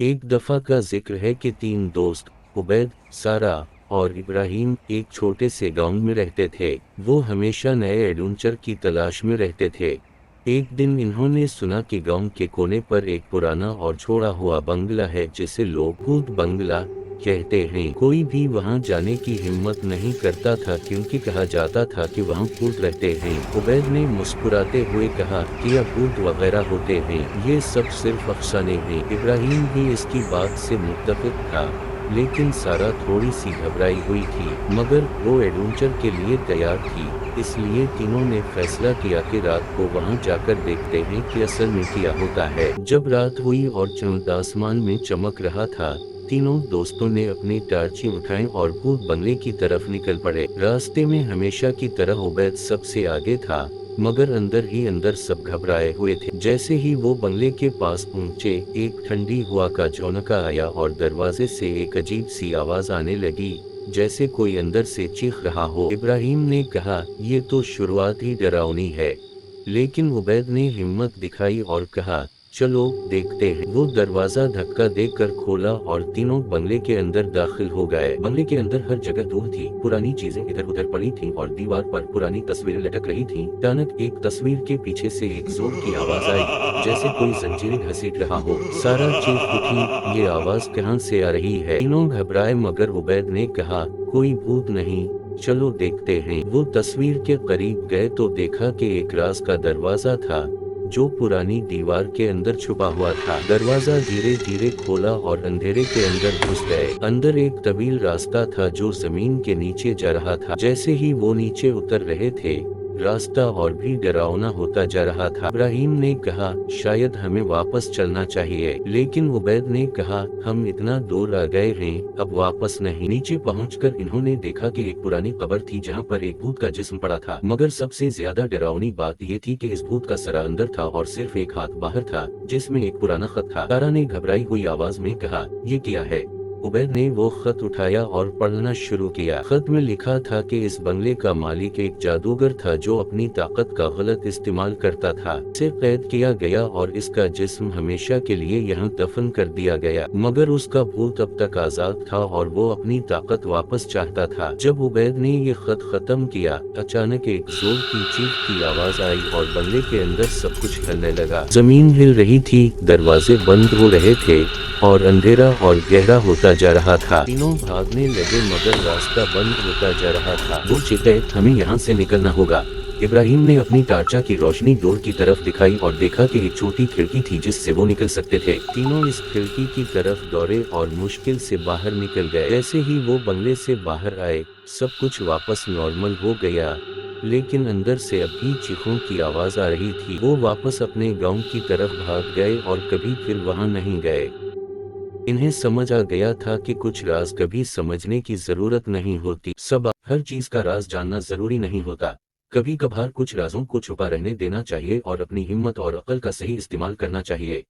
एक दफा का जिक्र है कि तीन दोस्त उबैद, सारा और इब्राहिम एक छोटे से गांव में रहते थे। वो हमेशा नए एडवेंचर की तलाश में रहते थे। एक दिन इन्होंने सुना कि गांव के कोने पर एक पुराना और छोड़ा हुआ बंगला है जिसे लोग भूत बंगला कहते हैं। कोई भी वहां जाने की हिम्मत नहीं करता था क्योंकि कहा जाता था कि वहां भूत रहते हैं। उबैद ने मुस्कुराते हुए कहा कि यह भूत वगैरह होते हैं, ये सब सिर्फ अफसाने हैं। इब्राहिम भी इसकी बात से मुत्तफिक था, लेकिन सारा थोड़ी सी घबराई हुई थी, मगर वो एडवेंचर के लिए तैयार थी। इसलिए तीनों ने फैसला किया कि रात को वहां जाकर देखते हैं कि असल में क्या होता है। जब रात हुई और चांद आसमान में चमक रहा था, तीनों दोस्तों ने अपनी टार्चें उठाई और भूत बंगले की तरफ निकल पड़े। रास्ते में हमेशा की तरह उबैद सबसे आगे था, मगर अंदर ही अंदर सब घबराए हुए थे। जैसे ही वो बंगले के पास पहुंचे, एक ठंडी हवा का झोंका आया और दरवाजे से एक अजीब सी आवाज आने लगी, जैसे कोई अंदर से चीख रहा हो। इब्राहिम ने कहा, ये तो शुरुआत ही डरावनी है, लेकिन उबैद ने हिम्मत दिखाई और कहा, चलो देखते हैं। वो दरवाजा धक्का देकर खोला और तीनों बंगले के अंदर दाखिल हो गए। बंगले के अंदर हर जगह धूल थी, पुरानी चीजें इधर उधर पड़ी थीं और दीवार पर पुरानी तस्वीरें लटक रही थीं। अचानक एक तस्वीर के पीछे से एक जोर की आवाज आई, जैसे कोई जंजीरें घसीट रहा हो। सारा चीख उठी, ये आवाज कहाँ से आ रही है? तीनों घबराए, मगर उबैद ने कहा, कोई भूत नहीं, चलो देखते हैं। वो तस्वीर के करीब गए तो देखा कि एक राज का दरवाजा था जो पुरानी दीवार के अंदर छुपा हुआ था। दरवाजा धीरे धीरे खोला और अंधेरे के अंदर घुस गए। अंदर एक तवील रास्ता था जो जमीन के नीचे जा रहा था। जैसे ही वो नीचे उतर रहे थे, रास्ता और भी डरावना होता जा रहा था। इब्राहिम ने कहा, शायद हमें वापस चलना चाहिए, लेकिन उबैद ने कहा, हम इतना दूर आ गए हैं, अब वापस नहीं। नीचे पहुंचकर इन्होंने देखा कि एक पुरानी कब्र थी जहां पर एक भूत का जिस्म पड़ा था, मगर सबसे ज्यादा डरावनी बात ये थी कि इस भूत का सर अंदर था और सिर्फ एक हाथ बाहर था, जिसमें एक पुराना खत था। सारा ने घबराई हुई आवाज में कहा, ये क्या है? उबैद ने वो खत उठाया और पढ़ना शुरू किया। खत में लिखा था कि इस बंगले का मालिक एक जादूगर था जो अपनी ताकत का गलत इस्तेमाल करता था। इसे कैद किया गया और इसका जिस्म हमेशा के लिए यहाँ दफन कर दिया गया, मगर उसका भूत अब तक आजाद था और वो अपनी ताकत वापस चाहता था। जब उबैद ने ये खत खत्म किया, अचानक एक जोर की चीख की आवाज आई और बंगले के अंदर सब कुछ हिलने लगा। जमीन हिल रही थी, दरवाजे बंद हो रहे थे और अंधेरा और गहरा होता जा रहा था। तीनों भागने लगे, मगर रास्ता बंद होता जा रहा था। वो चिल्लाए, हमें यहाँ से निकलना होगा। इब्राहिम ने अपनी टार्चा की रोशनी डोर की तरफ दिखाई और देखा कि एक छोटी खिड़की थी जिससे वो निकल सकते थे। तीनों इस खिड़की की तरफ दौड़े और मुश्किल से बाहर निकल गए। जैसे ही वो बंगले से बाहर आए, सब कुछ वापस नॉर्मल हो गया, लेकिन अंदर से अभी चीखों की आवाज आ रही थी। वो वापस अपने गांव की तरफ भाग गए और कभी फिर वहां नहीं गए। इन्हें समझ आ गया था कि कुछ राज कभी समझने की जरूरत नहीं होती। सब हर चीज का राज जानना जरूरी नहीं होता। कभी कभार कुछ राजों को छुपा रहने देना चाहिए और अपनी हिम्मत और अक्ल का सही इस्तेमाल करना चाहिए।